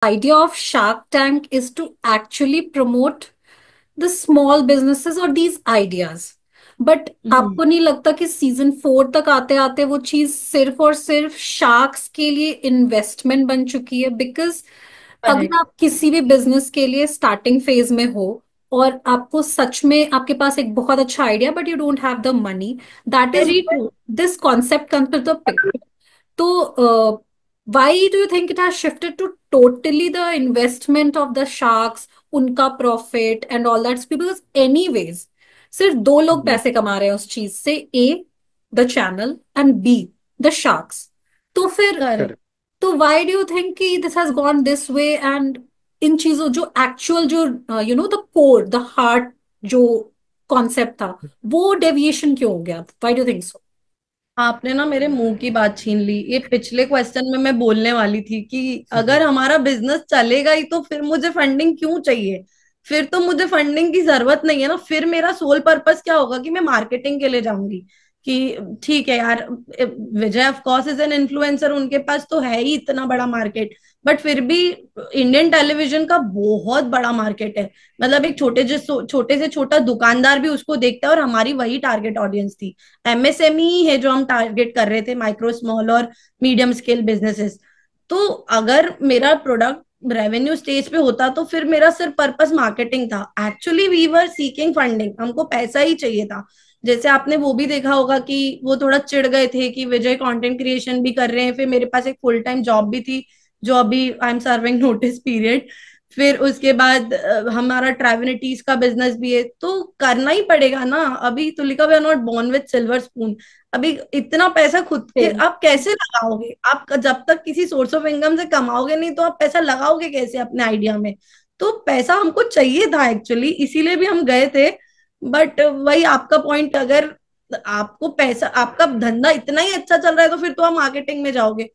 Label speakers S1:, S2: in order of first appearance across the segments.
S1: idea of Shark Tank is to actually promote the small businesses or these ideas. But
S2: hmm.
S1: आपको नहीं लगता कि season 4 तक आते आते वो चीज सिर्फ और सिर्फ शार्क्स के लिए इन्वेस्टमेंट बन चुकी है? बिकॉज अगर
S2: करेक्ट।
S1: आप किसी भी बिजनेस के लिए स्टार्टिंग फेज में हो और आपको सच में आपके पास एक बहुत अच्छा idea but you don't have the money, that is
S2: very true.
S1: This concept comes to the picture. तो why do you think it has shifted to totally the investment of the sharks, उनका profit and all that? Because anyways सिर्फ दो लोग पैसे कमा रहे हैं उस चीज से, A the channel and B the sharks. तो फिर
S2: करेक्ट।
S1: तो व्हाई डू यू थिंक कि this has gone this way? And इन चीजों जो एक्चुअल जो द कोर द हार्ट जो कॉन्सेप्ट था, वो डेविएशन क्यों हो गया? Why do think so?
S2: आपने ना मेरे मुंह की बात छीन ली। ये पिछले क्वेश्चन में मैं बोलने वाली थी कि अगर हमारा बिजनेस चलेगा ही तो फिर मुझे फंडिंग क्यों चाहिए। फिर तो मुझे फंडिंग की जरूरत नहीं है ना। फिर मेरा सोल पर्पस क्या होगा कि मैं मार्केटिंग के लिए जाऊंगी। कि ठीक है यार, Vijay of course is an influencer, उनके पास तो है ही इतना बड़ा मार्केट। बट फिर भी इंडियन टेलीविजन का बहुत बड़ा मार्केट है। मतलब एक छोटे से छोटा दुकानदार भी उसको देखता है, और हमारी वही टारगेट ऑडियंस थी। एमएसएमई ही है जो हम टारगेट कर रहे थे, माइक्रो स्मॉल और मीडियम स्केल बिजनेसेस। तो अगर मेरा प्रोडक्ट रेवेन्यू स्टेज पे होता तो फिर मेरा सिर्फ पर्पस मार्केटिंग था। Actually we were seeking funding, हमको पैसा ही चाहिए था। जैसे आपने वो भी देखा होगा कि वो थोड़ा चिढ़ गए थे कि विजय कंटेंट क्रिएशन भी कर रहे हैं, फिर मेरे पास एक फुल टाइम जॉब भी थी जो अभी I am serving notice period. फिर उसके बाद हमारा ट्रैवनिटीज का बिजनेस भी है, तो करना ही पड़ेगा ना। अभी Tulika we are not born with silver spoon. अभी इतना पैसा खुद के आप कैसे लगाओगे? आप जब तक किसी सोर्स ऑफ इनकम से कमाओगे नहीं तो आप पैसा लगाओगे कैसे अपने आइडिया में? तो पैसा हमको चाहिए था एक्चुअली, इसीलिए भी हम गए थे। बट वही आपका पॉइंट, अगर आपको पैसा, आपका धंधा इतना ही अच्छा चल रहा है तो फिर तो आप मार्केटिंग में जाओगे,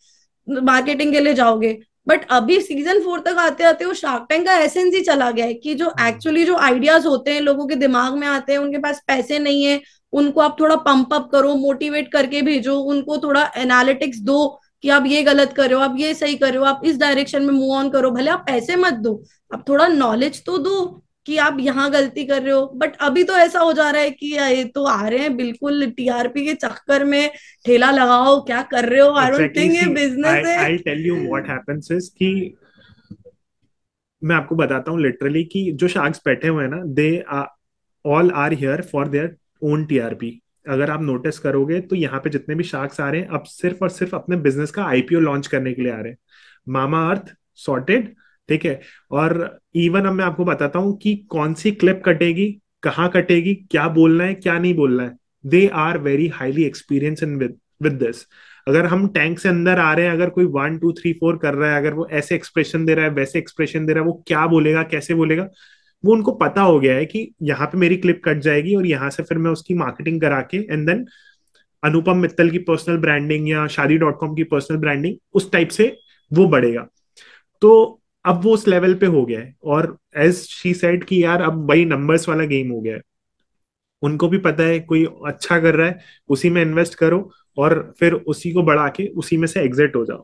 S2: मार्केटिंग के लिए जाओगे। बट अभी सीजन 4 तक आते आते वो शार्क टैंक का एसेंस ही चला गया है कि जो एक्चुअली जो आइडियाज होते हैं लोगों के दिमाग में आते हैं, उनके पास पैसे नहीं है, उनको आप थोड़ा पंप अप करो, मोटिवेट करके भेजो, उनको थोड़ा एनालिटिक्स दो कि आप ये गलत कर रहे हो, आप ये सही कर रहे हो, आप इस डायरेक्शन में मूव ऑन करो। भले आप पैसे मत दो, आप थोड़ा नॉलेज तो दो कि आप यहाँ गलती कर रहे हो। बट अभी तो ऐसा हो जा रहा है कि ये तो आ रहे हैं बिल्कुल टीआरपी के चक्कर में, ठेला लगाओ क्या कर रहे हो। आई डोंट
S3: एग्जैक्टली
S2: थिंक ये
S3: सी
S2: बिजनेस
S3: आई
S2: है।
S3: I tell you what happens is कि मैं आपको बताता हूँ लिटरली कि जो शार्क्स बैठे हुए हैं ना, they all are here for their own TRP. अगर आप नोटिस करोगे तो यहाँ पे जितने भी शार्क्स आ रहे हैं अब सिर्फ और सिर्फ अपने बिजनेस का आईपीओ लॉन्च करने के लिए आ रहे हैं. मामा अर्थ सॉर्टेड, ठीक है. और इवन अब मैं आपको बताता हूँ कि कौन सी क्लिप कटेगी, कहाँ कटेगी, क्या बोलना है क्या नहीं बोलना है. They are very highly experience in with this. अगर हम टैंक से अंदर आ रहे हैं, अगर कोई 1 2 3 4 कर रहा है, अगर वो ऐसे एक्सप्रेशन दे रहा है वैसे एक्सप्रेशन दे रहा है, वो क्या बोलेगा कैसे बोलेगा, वो उनको पता हो गया है कि यहाँ पे मेरी क्लिप कट जाएगी और यहाँ से फिर मैं उसकी मार्केटिंग करा के एंड देन अनुपम मित्तल की पर्सनल ब्रांडिंग या शादी.com की पर्सनल ब्रांडिंग उस टाइप से वो बढ़ेगा. तो अब वो उस लेवल पे हो गया है. और एज शी सेड कि यार अब वही नंबर्स वाला गेम हो गया है. उनको भी पता है कोई अच्छा कर रहा है, उसी में इन्वेस्ट करो और फिर उसी को बढ़ा के उसी में से एग्जिट हो जाओ.